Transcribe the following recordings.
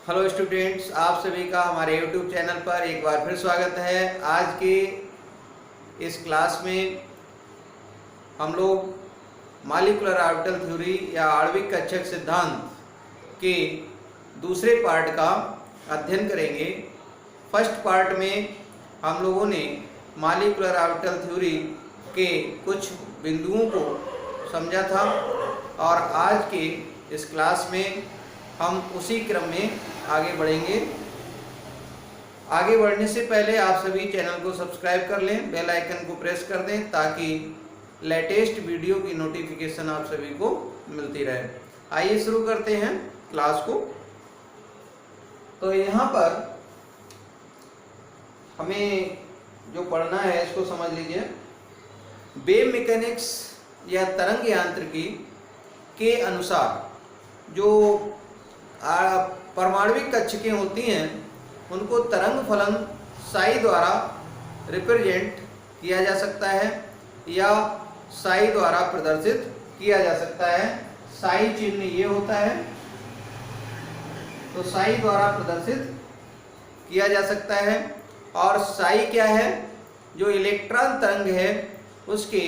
Hello students, आप सभी का हमारे यूट्यूब चैनल पर एक बार फिर स्वागत है। आज के इस क्लास में हम लोग मॉलिक्यूलर ऑर्बिटल थ्योरी या आणविक कक्षक सिद्धांत के दूसरे पार्ट का अध्ययन करेंगे। फर्स्ट पार्ट में हम लोगों ने मॉलिक्यूलर ऑर्बिटल थ्योरी के कुछ बिंदुओं को समझा था और आज के इस क्लास में हम उसी क्रम में आगे बढ़ेंगे। आगे बढ़ने से पहले आप सभी चैनल को सब्सक्राइब कर लें, बेल आइकन को प्रेस कर दें ताकि लेटेस्ट वीडियो की नोटिफिकेशन आप सभी को मिलती रहे। आइए शुरू करते हैं क्लास को। तो यहाँ पर हमें जो पढ़ना है इसको समझ लीजिए। वेव मैकेनिक्स या तरंग यांत्रिकी के अनुसार जो परमाणविक कक्षकें होती हैं उनको तरंग फलन साई द्वारा रिप्रेजेंट किया जा सकता है या साई द्वारा प्रदर्शित किया जा सकता है। साई चिन्ह ये होता है, तो साई द्वारा प्रदर्शित किया जा सकता है। और साई क्या है? जो इलेक्ट्रॉन तरंग है उसके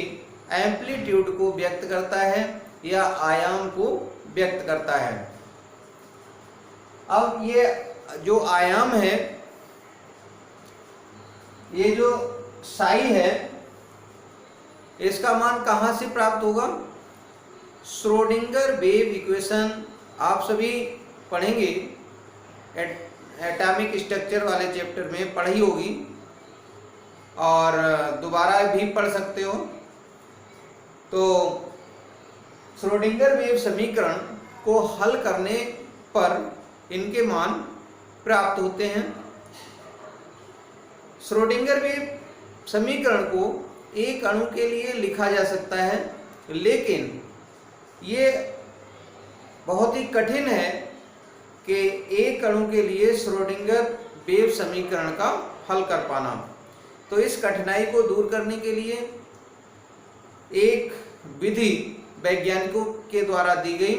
एम्पलीट्यूड को व्यक्त करता है या आयाम को व्यक्त करता है। अब ये जो आयाम है, ये जो साई है, इसका मान कहाँ से प्राप्त होगा? श्रोडिंगर वेव इक्वेशन आप सभी पढ़ेंगे, एटॉमिक स्ट्रक्चर वाले चैप्टर में पढ़ी होगी और दोबारा भी पढ़ सकते हो। तो श्रोडिंगर वेव समीकरण को हल करने पर इनके मान प्राप्त होते हैं। श्रोडिंगर वेव समीकरण को एक अणु के लिए लिखा जा सकता है, लेकिन ये बहुत ही कठिन है कि एक अणु के लिए श्रोडिंगर वेव समीकरण का हल कर पाना। तो इस कठिनाई को दूर करने के लिए एक विधि वैज्ञानिकों के द्वारा दी गई,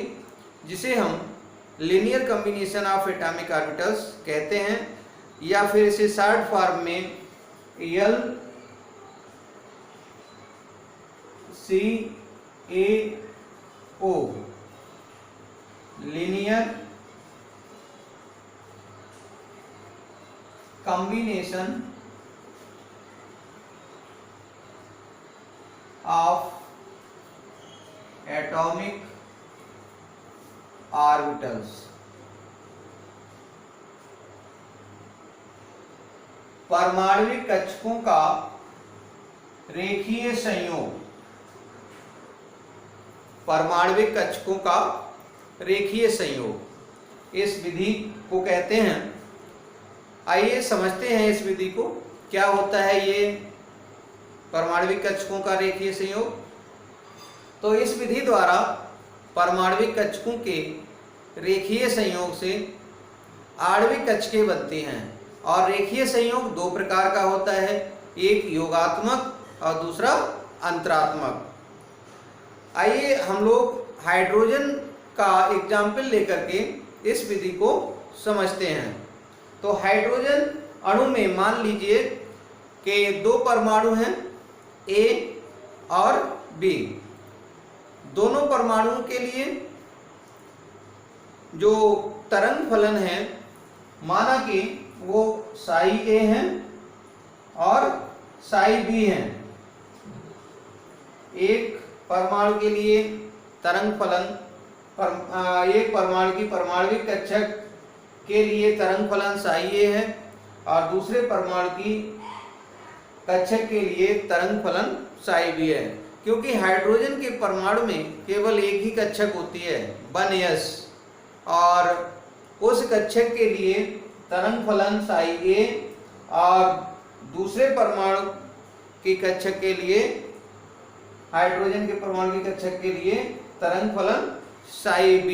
जिसे हम linear combination of atomic orbitals कहते हैं, या फिर इसे शॉर्ट फॉर्म में LCAO linear combination of atomic orbitals. परमाणविक कक्षकों का रेखीय संयोग। परमाणविक कक्षकों का रेखीय संयोग इस विधि को कहते हैं। आइए समझते हैं इस विधि को। क्या होता है ये परमाणविक कक्षकों का रेखीय संयोग? तो इस विधि द्वारा परमाणविक कक्षकों के रेखीय संयोग से आणविक कक्षकें बनती हैं। और रेखीय संयोग दो प्रकार का होता है, एक योगात्मक और दूसरा अंतरात्मक। आइए हम लोग हाइड्रोजन का एग्जाम्पल लेकर के इस विधि को समझते हैं। तो हाइड्रोजन अणु में मान लीजिए कि दो परमाणु हैं, A और B। दोनों परमाणुओं के लिए जो तरंग फलन है, माना कि वो साई A है और साई B है। एक परमाणु के लिए तरंग फलन, एक परमाणु की परमाणविक कक्षक के लिए तरंग फलन साई A है और दूसरे परमाणु की कक्षक के लिए तरंग फलन साई B है। क्योंकि हाइड्रोजन के परमाणु में केवल एक ही कक्षक होती है, 1s, और उस कक्षक के लिए तरंग फलन साई A और दूसरे परमाणु की कक्षक के लिए, हाइड्रोजन के परमाणु की कक्षक के लिए तरंग फलन साई B।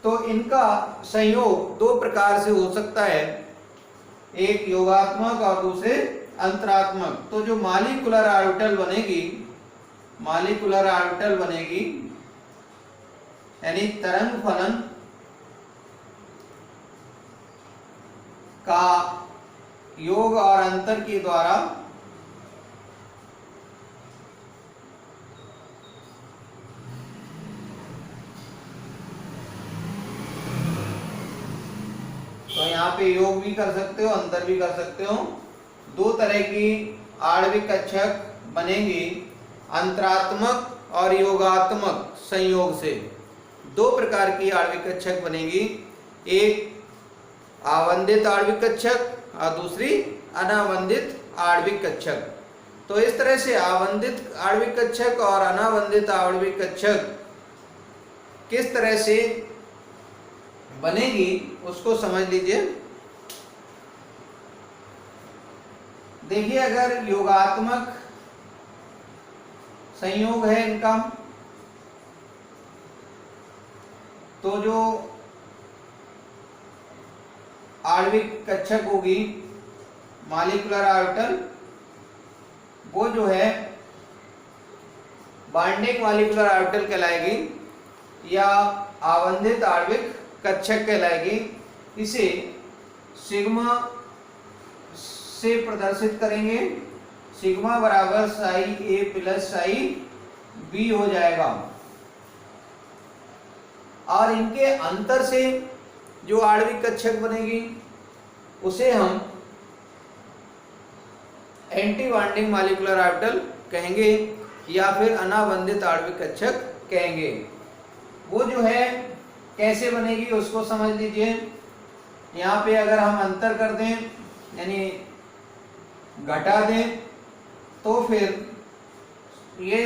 तो इनका संयोग दो प्रकार से हो सकता है, एक योगात्मक और दूसरे अंतरात्मक। तो जो मॉलिक्यूलर ऑर्बिटल बनेगी यानी तरंग फलन का योग और अंतर के द्वारा तो यहाँ पे योग भी कर सकते हो, अंतर भी कर सकते हो। दो तरह की आणविक कक्षक बनेंगी अंतरात्मक और योगात्मक संयोग से। दो प्रकार की आणविक कक्षक बनेगी, एक आवंदित आणविक कक्षक और दूसरी अनावंदित आणविक कक्षक। तो इस तरह से आवंदित आणविक कक्षक और अनावंदित आणविक कक्षक किस तरह से बनेगी उसको समझ लीजिए। देखिए, अगर योगात्मक संयोग है इनका, तो जो आणविक कक्षक होगी मॉलिक्यूलर ऑर्बिटल, वो जो है बॉन्डिंग मॉलिक्यूलर ऑर्बिटल कहलाएगी या आवंधित आणविक कक्षक कहलाएगी। इसे सिग्मा से प्रदर्शित करेंगे, सिग्मा बराबर साई ए प्लस साई बी हो जाएगा। और इनके अंतर से जो आणविक कक्षक बनेगी उसे हम एंटी बॉन्डिंग मॉलिक्यूलर ऑर्बिटल कहेंगे या फिर अनाबंधित आणविक कक्षक कहेंगे। वो जो है कैसे बनेगी उसको समझ लीजिए। यहाँ पे अगर हम अंतर कर दें यानी घटा दें, तो फिर ये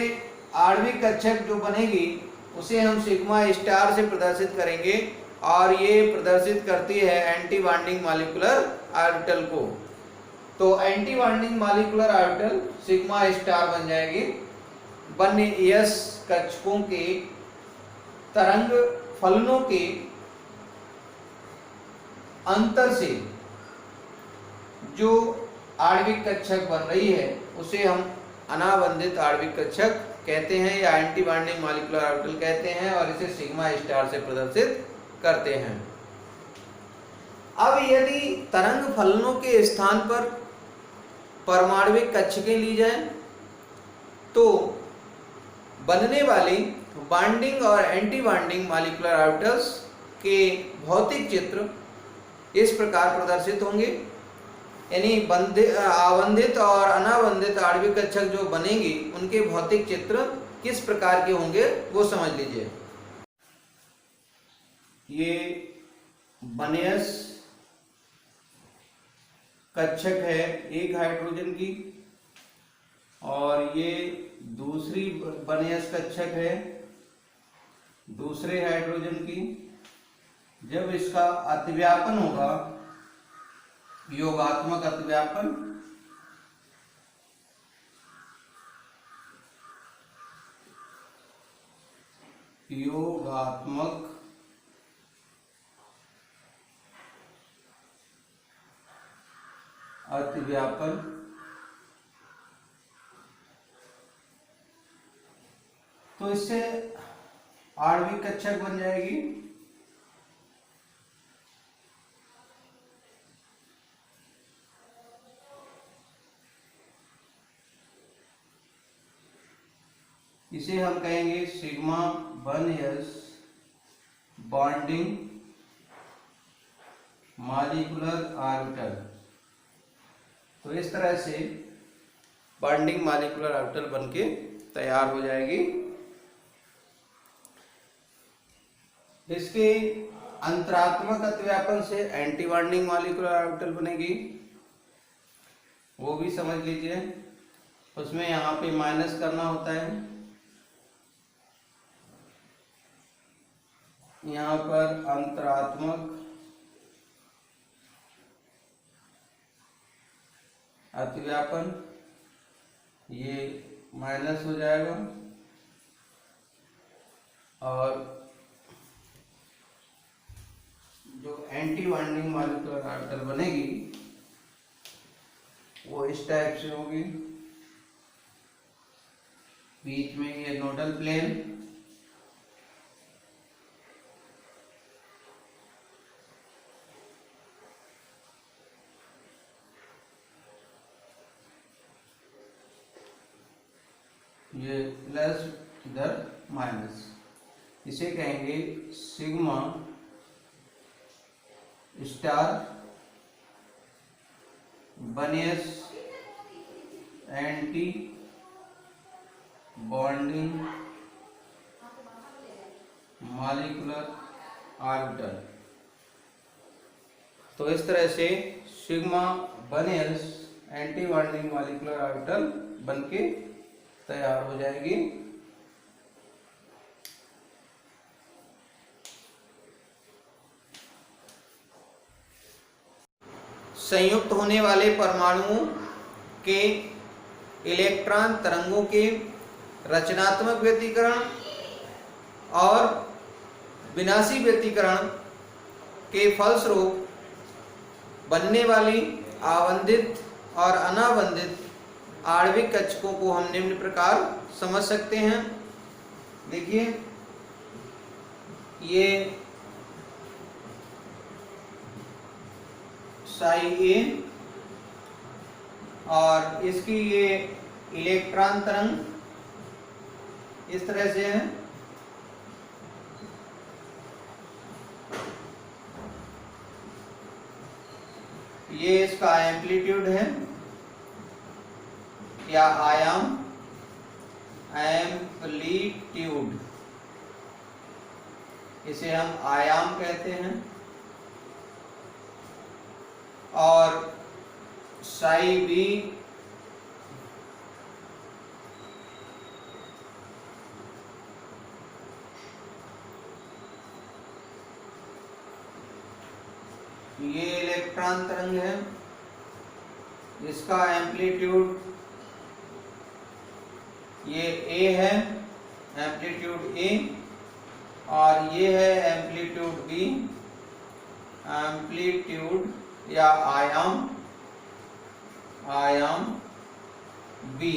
आणविक कक्षक जो बनेगी उसे हम सिग्मा स्टार से प्रदर्शित करेंगे और ये प्रदर्शित करती है एंटी बॉन्डिंग मॉलिक्यूलर ऑर्बिटल को। तो anti bonding molecular orbital sigma star बन जाएगी। वन्य यस कक्षकों के तरंग फलनों के अंतर से जो आणविक कक्षक बन रही है उसे हम अनाबंधित आणविक कक्षक कहते हैं या एंटी बॉन्डिंग मॉलिक्यूलर ऑर्बिटल कहते हैं और इसे सिग्मा स्टार से प्रदर्शित करते हैं। अब यदि तरंग फलनों के स्थान पर परमाणविक कक्षकें ली जाएं, तो बनने वाली बॉन्डिंग और एंटी बॉन्डिंग मॉलिक्यूलर ऑर्बिटल्स के भौतिक चित्र इस प्रकार प्रदर्शित होंगे। यानी आवंधित और अनावंधित आणविक कक्षक जो बनेंगी उनके भौतिक चित्र किस प्रकार के होंगे वो समझ लीजिए। ये बनेयस कक्षक है एक हाइड्रोजन की, और ये दूसरी बनेयस कक्षक है दूसरे हाइड्रोजन की। जब इसका अतिव्यापन होगा, योगात्मक अतिव्यापन, योगात्मक अतिव्यापन, तो इससे आणविक कक्षक बन जाएगी इसे हम कहेंगे sigma one S bonding molecular orbital. तो इस तरह से बॉन्डिंग मॉलिक्यूलर ऑर्बिटल बनके तैयार हो जाएगी। इसके अंतरात्मक अतिव्यापन से एंटी बॉन्डिंग मॉलिक्यूलर ऑर्बिटल बनेगी, वो भी समझ लीजिए। उसमें यहाँ पे माइनस करना होता है, यहाँ पर अंतरात्मक अतिव्यापन ये माइनस हो जाएगा और जो एंटी बॉन्डिंग मॉलिक्यूलर ऑर्बिटल बनेगी वो इस टाइप से होगी। बीच में ये नोडल प्लेन, ये प्लस इधर माइनस, इसे कहेंगे सिग्मा स्टार बनेस एंटी बॉन्डिंग मॉलिक्यूलर ऑर्बिटल। तो इस तरह से सिग्मा बनेस एंटी बॉन्डिंग मॉलिक्यूलर ऑर्बिटल बनके तैयार हो जाएगी। संयुक्त होने वाले परमाणुओं के इलेक्ट्रॉन तरंगों के रचनात्मक व्यतिकरण और विनाशी व्यतिकरण के फलस्वरूप बनने वाली आवंधित और अनावंधित आणविक कक्षकों को हम निम्न प्रकार समझ सकते हैं। देखिए, ये साई ए और इसकी ये इलेक्ट्रॉन तरंग इस तरह से है। ये इसका एम्पलीट्यूड है या आयाम, एम्पलीट्यूड, इसे हम आयाम कहते हैं। और साई बी ये इलेक्ट्रॉन तरंग है, इसका एम्पलीट्यूड ये ए है, एम्पलीट्यूड ए, और ये है एम्पलीट्यूड बी, एम्पलीट्यूड या आयाम, आयाम बी।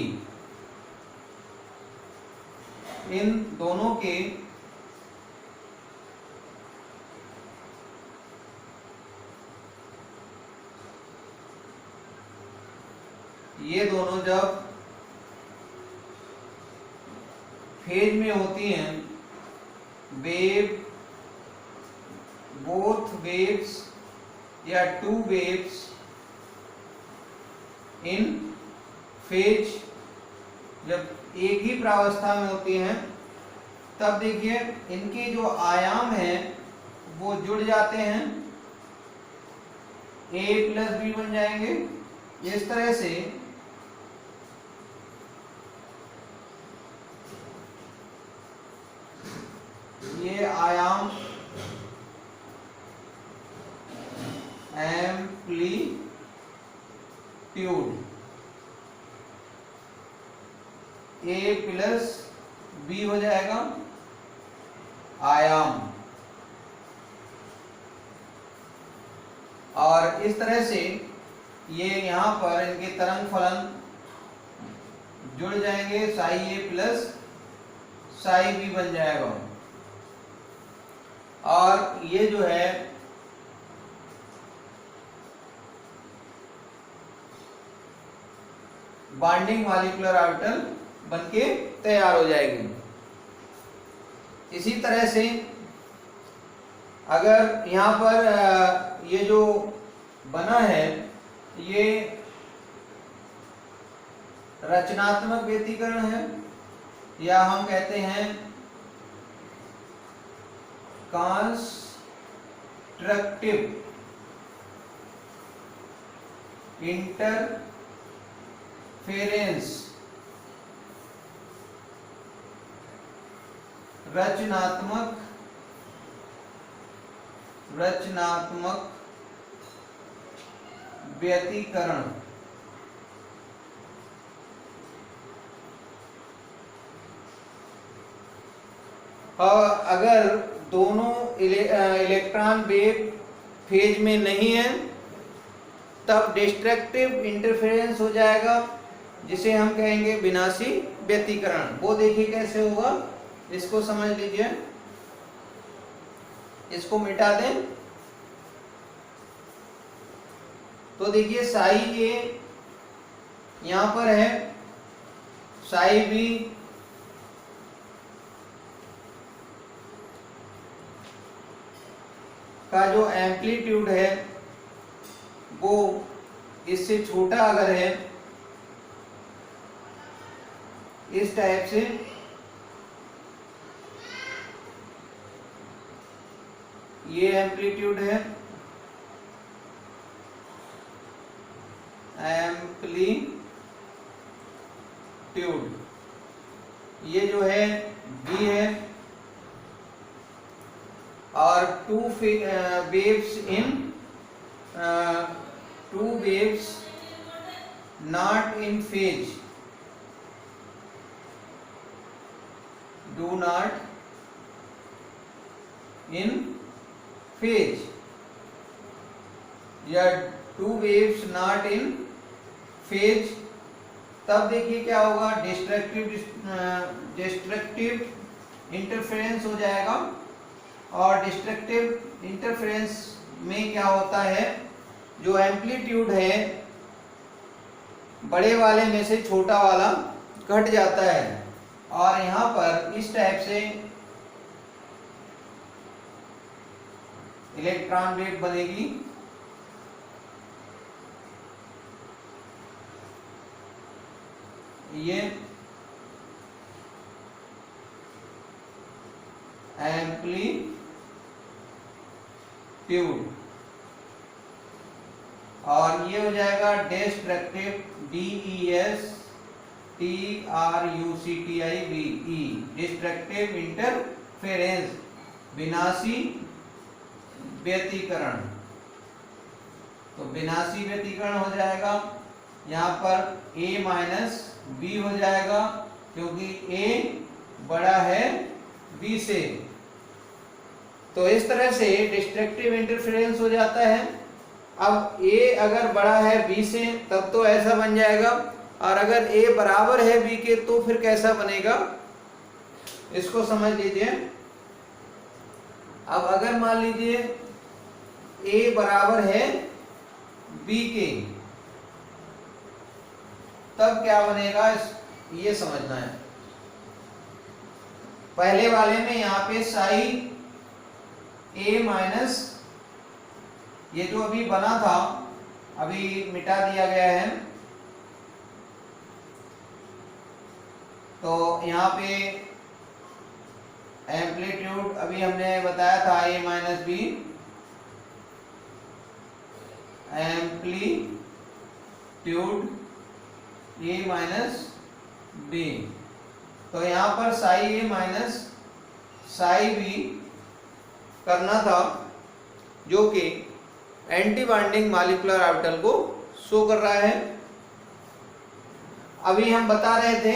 इन दोनों के ये दोनों जब फेज में होती हैं, वेव, बोथ वेव्स या टू वेव्स इन फेज, जब एक ही प्रावस्था में होती हैं, तब देखिए इनके जो आयाम हैं वो जुड़ जाते हैं, ए प्लस बी बन जाएंगे। इस तरह से ये आयाम एम्पलीट्यूड ए प्लस बी हो जाएगा आयाम, और इस तरह से ये यहाँ पर इनके तरंग फलन जुड़ जाएंगे, साई ए प्लस साई बी बन जाएगा। और ये जो है बॉन्डिंग मॉलिक्यूलर ऑर्बिटल बनके तैयार हो जाएगी। इसी तरह से अगर यहाँ पर ये जो बना है ये रचनात्मक व्यतिकरण है, या हम कहते हैं कंस्ट्रक्टिव इंटरफेरेंस, रचनात्मक व्यतिकरण। और अगर दोनों इलेक्ट्रॉन वेव फेज में नहीं है तब डिस्ट्रक्टिव इंटरफेरेंस हो जाएगा, जिसे हम कहेंगे विनाशी व्यतिकरण। वो देखिए कैसे होगा, इसको समझ लीजिए, इसको मिटा दें तो देखिए साई ए यहाँ पर है, साई बी का जो एम्पलीट्यूड है वो इससे छोटा अगर है, इस टाइप से, ये एम्पलीट्यूड है, एम्पलीट्यूड, ये जो है v है, और two waves not in phase, do not in phase, या two waves not in phase, तब देखिए क्या होगा, डिस्ट्रक्टिव इंटरफेरेंस हो जाएगा। और डिस्ट्रक्टिव इंटरफेरेंस में क्या होता है, जो एम्पलीट्यूड है बड़े वाले में से छोटा वाला घट जाता है, और यहाँ पर इस टाइप से इलेक्ट्रॉन वेव बनेगी। ये एम्पलीट्यूड, और ये हो जाएगा डिस्ट्रक्टिव, DESTRUCTIVE, डिस्ट्रक्टिव इंटरफेरेंस, विनाशी व्यतिकरण। तो विनाशी व्यतिकरण हो जाएगा, यहाँ पर A माइनस B हो जाएगा, क्योंकि A बड़ा है B से। तो इस तरह से डिस्ट्रक्टिव इंटरफेरेंस हो जाता है। अब A अगर बड़ा है B से तब तो ऐसा बन जाएगा, और अगर A बराबर है B के तो फिर कैसा बनेगा, इसको समझ लीजिए। अब अगर मान लीजिए A बराबर है B के, तब क्या बनेगा, ये समझना है। पहले वाले में यहाँ पे साई A माइनस, ये जो अभी बना था अभी मिटा दिया गया है, तो यहाँ पे एम्पलीट्यूड अभी हमने बताया था A minus B, amplitude A minus B, तो यहाँ पर psi A minus psi B करना था, जो कि एंटी बॉन्डिंग मॉलिक्यूलर ऑर्बिटल को शो कर रहा है। अभी हम बता रहे थे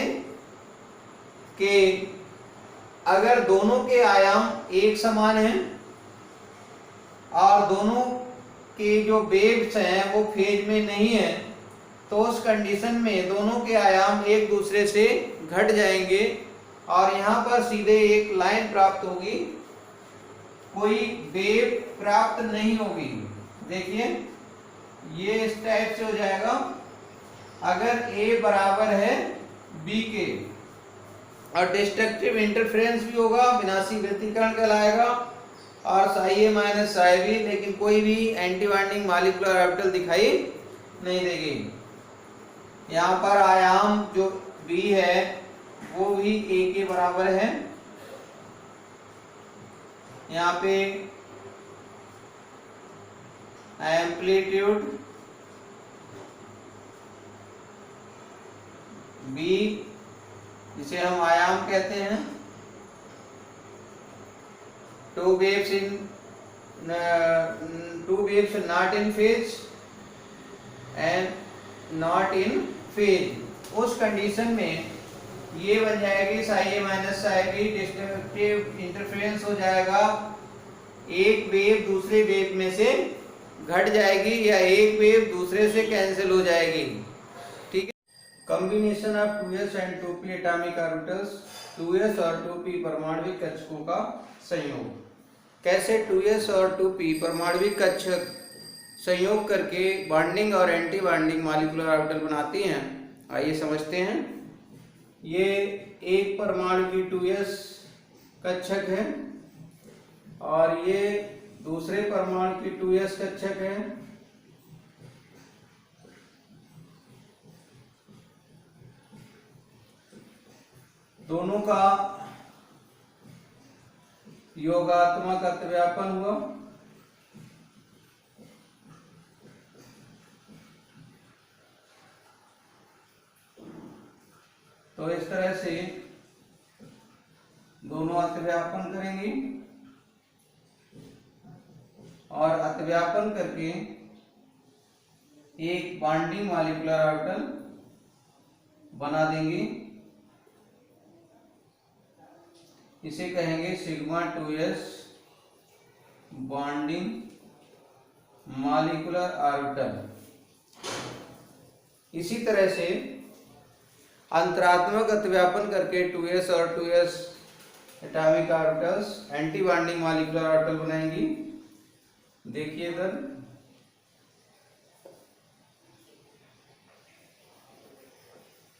कि अगर दोनों के आयाम एक समान हैं और दोनों के जो वेव्स हैं वो फेज में नहीं है, तो उस कंडीशन में दोनों के आयाम एक दूसरे से घट जाएंगे और यहाँ पर सीधे एक लाइन प्राप्त होगी, कोई वेव प्राप्त नहीं होगी। देखिए ये इस टाइप से हो जाएगा, अगर A बराबर है B के, और डिस्ट्रक्टिव इंटरफेरेंस भी होगा, विनाशी व्यतिकरण कहलाएगा, और Sai A minus psi B, लेकिन कोई भी एंटी बॉन्डिंग मॉलिक्यूलर ऑर्बिटल दिखाई नहीं देगी। यहाँ पर आयाम जो B है वो भी A के बराबर है। यहाँ पे एम्पलीट्यूड B, जिसे हम आयाम कहते हैं, to waves not in phase and not in phase, उस कंडीशन में ये बन जाएगी Sai A minus psi B, destructive interference हो जाएगा, एक वेव दूसरे वेव में से घट जाएगी या एक वेव दूसरे से कैंसिल हो जाएगी। ठीक है। Combination of 2s and 2p atomic orbitals, 2s और 2p परमाणविक कक्षकों का संयोग। कैसे 2s और 2p परमाणविक कक्षक संयोग करके बॉन्डिंग और एंटी बॉन्डिंग मॉलिक्यूलर ऑर्बिटल बनाती हैं, आइए समझते हैं। ये एक परमाणु की 2s कक्षक है और ये दूसरे परमाणु की 2s कक्षक है, दोनों का योगात्मक अतिव्यापन हुआ। तो इस तरह से दोनों अतिव्यापन करेंगे और अतिव्यापन करके एक बॉन्डिंग मॉलिक्यूलर ऑर्बिटल बना देंगे। इसे कहेंगे sigma 2s bonding molecular orbital. इसी तरह से अंतरात्मक अतिव्यापन करके 2s और 2s atomic orbitals anti bonding molecular orbital बनाएंगी। देखिए इधर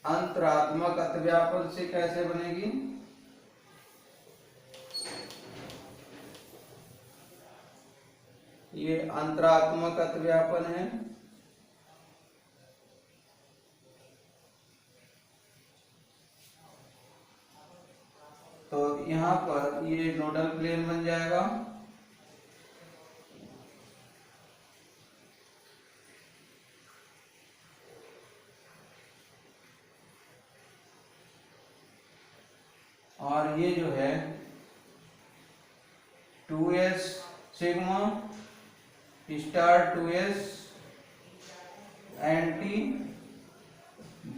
अंतरात्मक अतिव्यापन से कैसे बनेगी। ये अंतरात्मक अतिव्यापन है, तो यहाँ पर ये नोडल प्लेन बन जाएगा। और ये जो है 2s sigma star 2s anti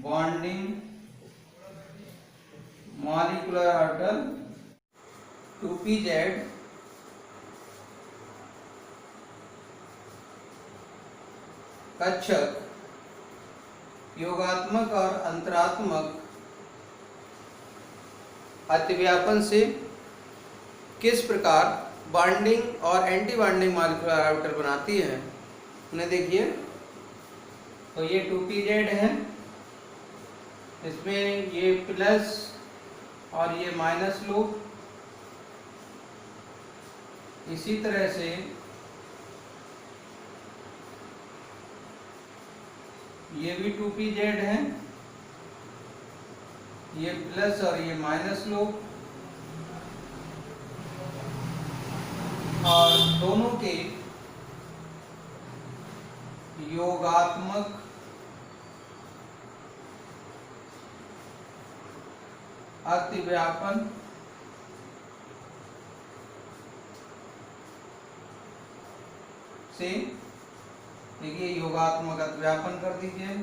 bonding molecular orbital 2pz कक्षक योगात्मक और अंतरात्मक अतिव्यापन से किस प्रकार बॉन्डिंग और एंटी बॉन्डिंग मॉलिक्यूलर ऑर्बिटल बनाती है उन्हें देखिए। तो ये 2pz है, इसमें ये प्लस और ये माइनस लूप, इसी तरह से ये भी 2pz है, ये प्लस और ये माइनस लूप, और दोनों के योगात्मक अतिव्यापन से, देखिए योगात्मक अतिव्यापन कर दीजिए।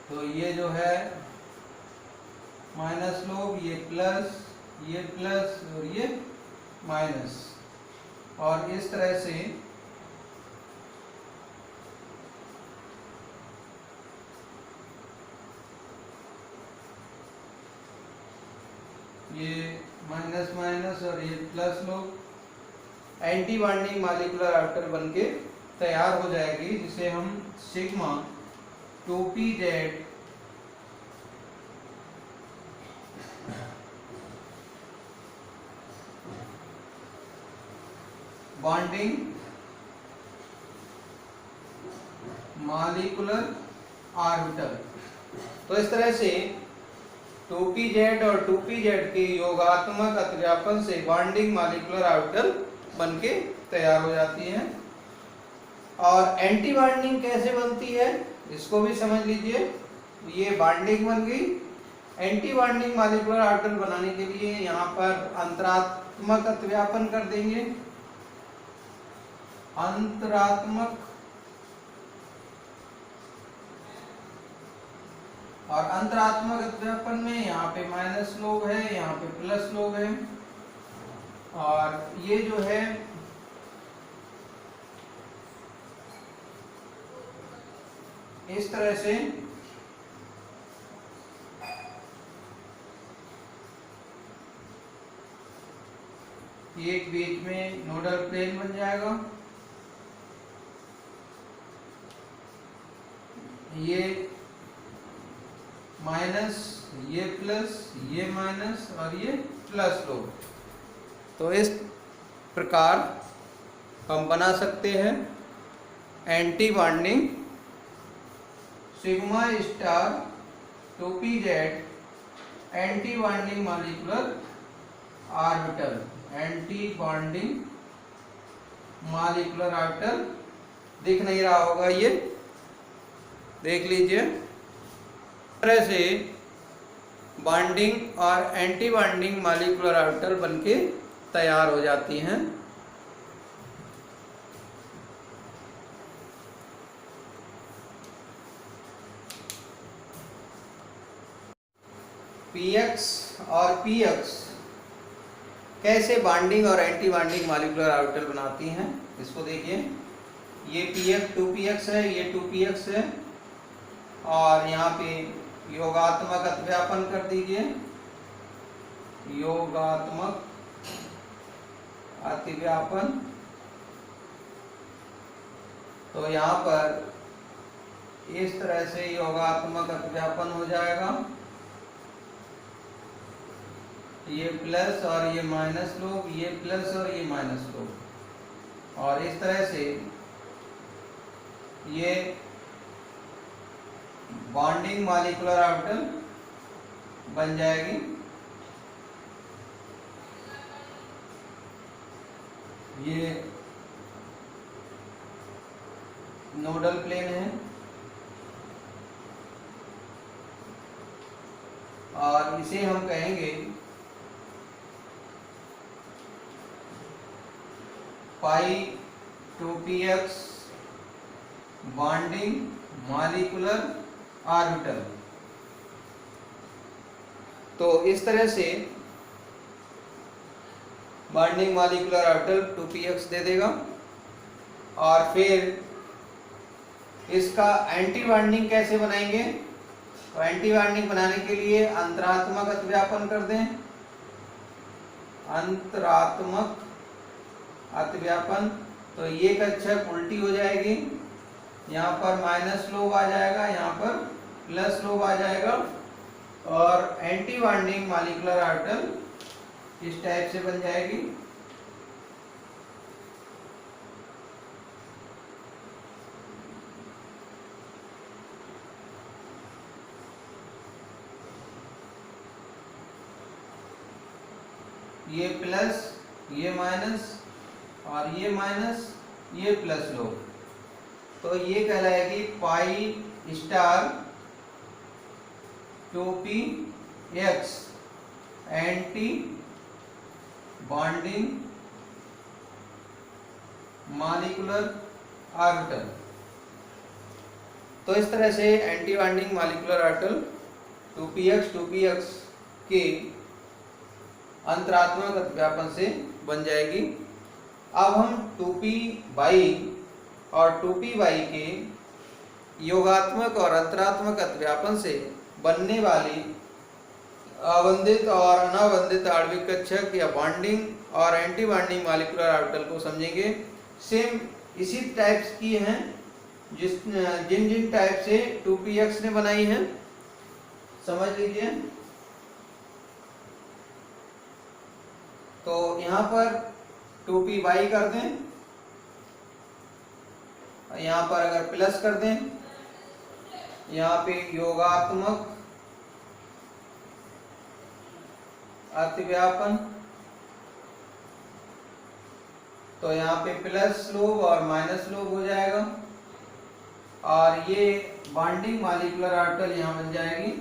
तो ये जो है माइनस लोब, ये प्लस और ये माइनस, और इस तरह से ये माइनस माइनस और ये plus lobe anti bonding molecular orbital बनके तैयार हो जाएगी, जिसे हम sigma 2pz bonding molecular orbital. तो इस तरह से 2pz और 2pz के योगात्मक अतिव्यापन से बॉन्डिंग मॉलिक्यूलर ऑर्बिटल बनके तैयार हो जाती है। और एंटी बॉन्डिंग कैसे बनती है इसको भी समझ लीजिए। ये बॉन्डिंग बन गई, एंटी बॉन्डिंग मॉलिक्यूलर ऑर्बिटल बनाने के लिए यहाँ पर अंतरात्मक अतिव्यापन कर देंगे। अंतरात्मक और अंतरात्मक अतिव्यापन में यहाँ पे माइनस लोब है, यहाँ पे प्लस लोब है, और ये जो है इस तरह से एक बीच में नोडल प्लेन बन जाएगा। ये माइनस, ये प्लस, ये माइनस और ये प्लस लो। तो इस प्रकार हम बना सकते हैं anti bonding sigma star 2pz anti bonding molecular orbital, anti bonding molecular orbital. दिख नहीं रहा होगा, ये देख लीजिए। इस तरह से बॉन्डिंग और एंटी बॉन्डिंग मॉलिक्यूलर ऑर्बिटल बनके तैयार हो जाती हैं। px और px कैसे बॉन्डिंग और एंटी बॉन्डिंग मॉलिक्यूलर ऑर्बिटल बनाती हैं, इसको देखिए। ये px 2px है, ये 2px है, और यहाँ पे योगात्मक अतिव्यापन कर दीजिए, योगात्मक अतिव्यापन। तो यहाँ पर इस तरह से योगात्मक अतिव्यापन हो जाएगा। ये प्लस और ये माइनस लोग, ये प्लस और ये माइनस लोग, और इस तरह से ये बॉन्डिंग मॉलिक्यूलर ऑर्बिटल बन जाएगी। ये नोडल प्लेन है, और इसे हम कहेंगे पाई 2px बॉन्डिंग मॉलिक्यूलर ऑर्बिटल। तो इस तरह से बॉन्डिंग मॉलिक्यूलर ऑर्बिटल 2px दे देगा। और फिर इसका एंटी बॉन्डिंग कैसे बनाएंगे? तो एंटी बॉन्डिंग बनाने के लिए अंतरात्मक अतिव्यापन कर दें। अंतरात्मक अतिव्यापन, तो ये कक्षक उल्टी हो जाएगी, यहाँ पर माइनस लोब आ जाएगा, यहाँ पर प्लस लोब आ जाएगा, और एंटी बॉन्डिंग मॉलिक्यूलर ऑर्बिटल इस टाइप से बन जाएगी। ये प्लस, ये माइनस, और ये माइनस, ये प्लस लो। तो ये कहलाएगी pi star 2px anti bonding molecular orbital. तो इस तरह से anti bonding molecular orbital 2px के अंतरात्मक अतिव्यापन से बन जाएगी। अब हम 2p और 2py के योगात्मक और अंतरात्मक अतिव्यापन से बनने वाली अवंदित और अनावंदित आणविक कक्षक या बॉन्डिंग और एंटी बॉन्डिंग मॉलिक्यूलर ऑर्बिटल को समझेंगे। सेम इसी टाइप्स की हैं जिन जिन टाइप से 2px ने बनाई हैं, समझ लीजिए। तो यहाँ पर 2py कर दें, यहाँ पर अगर प्लस कर दें, यहाँ पे योगात्मक अतिव्यापन, तो यहाँ पे प्लस लोब और माइनस लोब हो जाएगा, और ये बॉन्डिंग मॉलिक्यूलर ऑर्बिटल यहाँ बन जाएगी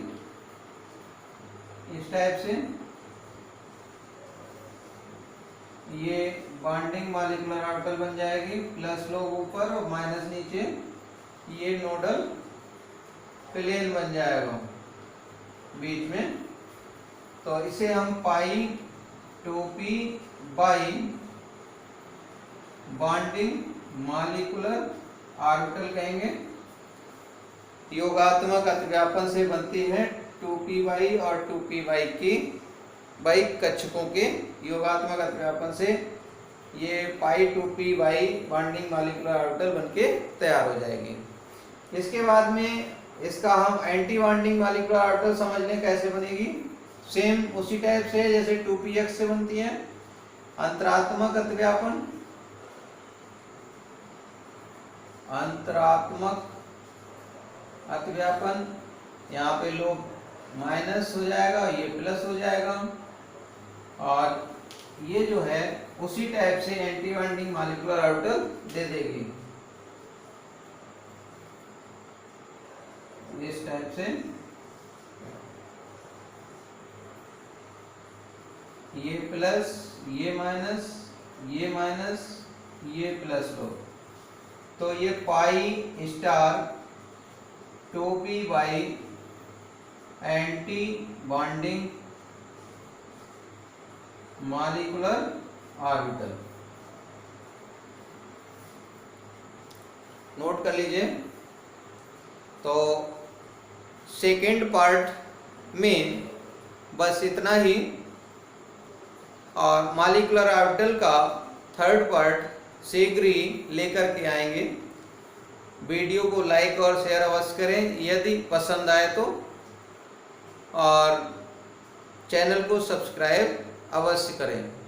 इस टाइप से। ये बॉन्डिंग मॉलिक्यूलर ऑर्बिटल बन जाएगी, प्लस लोब ऊपर और माइनस नीचे, ये नोडल प्लेन बन जाएगा बीच में। तो इसे हम पाई 2p by bonding molecular orbital कहेंगे। योगात्मक अतिव्यापन से बनती है 2py और 2py की बाई कक्षकों के योगात्मक अतिव्यापन से ये पाई 2py बॉन्डिंग मॉलिक्यूलर ऑर्बिटल बनके तैयार हो जाएगी। इसके बाद में इसका हम एंटी बॉन्डिंग मॉलिक्यूलर ऑर्बिटल समझ लें कैसे बनेगी। सेम उसी टाइप से जैसे 2px से बनती है। अंतरात्मक अतिव्यापन, अंतरात्मक अतिव्यापन, यहाँ पे लोग माइनस हो जाएगा, ये प्लस हो जाएगा, और ये जो है उसी टाइप से एंटी बॉन्डिंग मॉलिक्यूलर ऑर्बिटल दे देगी, इस टाइप से। ये प्लस, ये माइनस, ये माइनस, ये प्लस लो, तो ये pi star 2p by anti bonding molecular orbital. Note कर लीजिए। तो सेकेंड पार्ट में बस इतना ही, और मॉलिक्यूलर ऑर्बिटल का थर्ड पार्ट शीघ्र ही लेकर के आएंगे। वीडियो को लाइक और शेयर अवश्य करें यदि पसंद आए तो, और चैनल को सब्सक्राइब अवश्य करें।